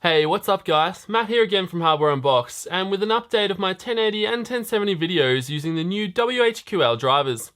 Hey, what's up guys? Matt here again from Hardware Unbox, and with an update of my 1080 and 1070 videos using the new WHQL drivers.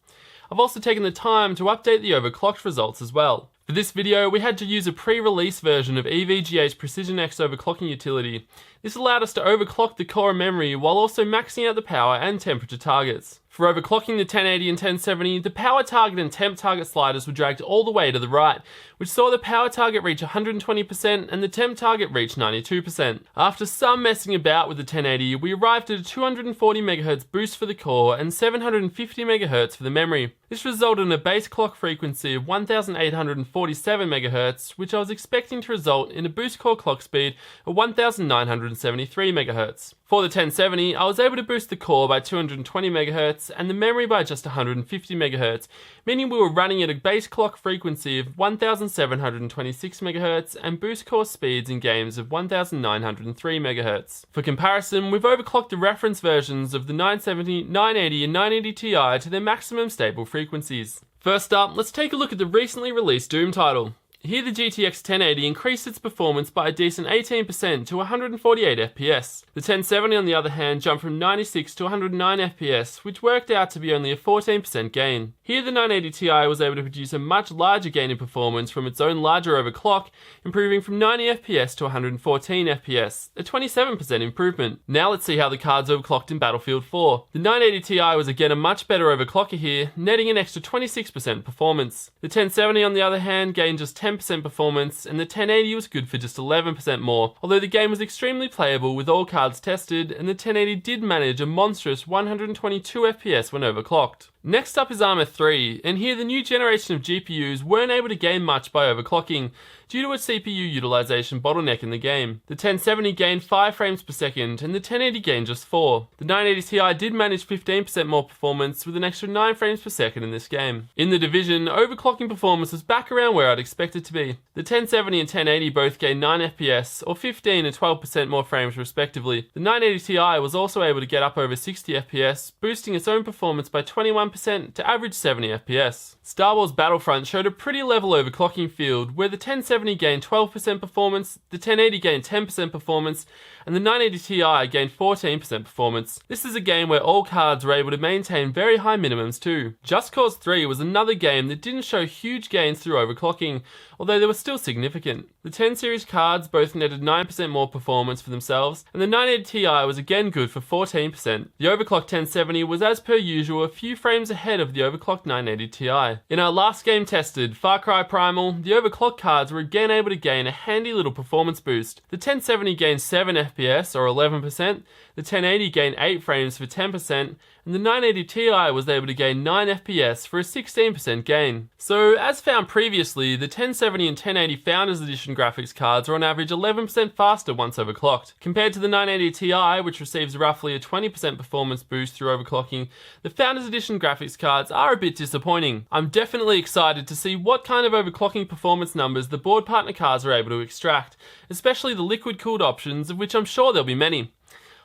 I've also taken the time to update the overclocked results as well. For this video, we had to use a pre-release version of EVGA's Precision X overclocking utility. This allowed us to overclock the core and memory while also maxing out the power and temperature targets. For overclocking the 1080 and 1070, the power target and temp target sliders were dragged all the way to the right, which saw the power target reach 120% and the temp target reach 92%. After some messing about with the 1080, we arrived at a 240 MHz boost for the core and 750 MHz for the memory. This resulted in a base clock frequency of 1847 MHz, which I was expecting to result in a boost core clock speed of 1973 MHz. For the 1070, I was able to boost the core by 220 MHz and the memory by just 150 MHz, meaning we were running at a base clock frequency of 1726 MHz and boost core speeds in games of 1903 MHz. For comparison, we've overclocked the reference versions of the 970, 980 and 980 Ti to their maximum stable frequencies. First up, let's take a look at the recently released Doom title. Here the GTX 1080 increased its performance by a decent 18% to 148 FPS. The 1070 on the other hand jumped from 96 to 109 FPS, which worked out to be only a 14% gain. Here the 980 Ti was able to produce a much larger gain in performance from its own larger overclock, improving from 90 FPS to 114 FPS, a 27% improvement. Now let's see how the cards overclocked in Battlefield 4. The 980 Ti was again a much better overclocker here, netting an extra 26% performance. The 1070 on the other hand gained just 10% performance, and the 1080 was good for just 11% more, although the game was extremely playable with all cards tested, and the 1080 did manage a monstrous 122 FPS when overclocked. Next up is ARMA 3, and here the new generation of GPUs weren't able to gain much by overclocking, due to a CPU utilization bottleneck in the game. The 1070 gained 5 frames per second, and the 1080 gained just 4. The 980 Ti did manage 15% more performance, with an extra 9 frames per second in this game. In the Division, overclocking performance was back around where I'd expect it to be. The 1070 and 1080 both gained 9 FPS, or 15 and 12% more frames respectively. The 980 Ti was also able to get up over 60 FPS, boosting its own performance by 21% to average 70 FPS. Star Wars Battlefront showed a pretty level overclocking field, where the 1070 gained 12% performance, the 1080 gained 10% performance, and the 980 Ti gained 14% performance. This is a game where all cards were able to maintain very high minimums too. Just Cause 3 was another game that didn't show huge gains through overclocking, although they were still significant. The 10 series cards both netted 9% more performance for themselves, and the 980 Ti was again good for 14%. The overclocked 1070 was as per usual a few frames ahead of the overclocked 980 Ti. In our last game tested, Cry Primal, the overclocked cards were again able to gain a handy little performance boost. The 1070 gained 7 FPS or 11%, the 1080 gained 8 frames for 10%, and the 980 Ti was able to gain 9 FPS for a 16% gain. So, as found previously, the 1070 and 1080 Founders Edition graphics cards are on average 11% faster once overclocked. Compared to the 980 Ti, which receives roughly a 20% performance boost through overclocking, the Founders Edition graphics cards are a bit disappointing. I'm definitely excited to see what kind of overclocking performance numbers the board partner cards are able to extract, especially the liquid-cooled options, of which I'm sure there'll be many.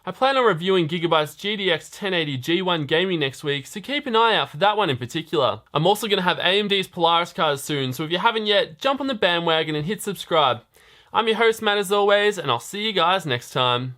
I plan on reviewing Gigabyte's GTX 1080 G1 Gaming next week, so keep an eye out for that one in particular. I'm also going to have AMD's Polaris cards soon, so if you haven't yet, jump on the bandwagon and hit subscribe. I'm your host Matt as always, and I'll see you guys next time.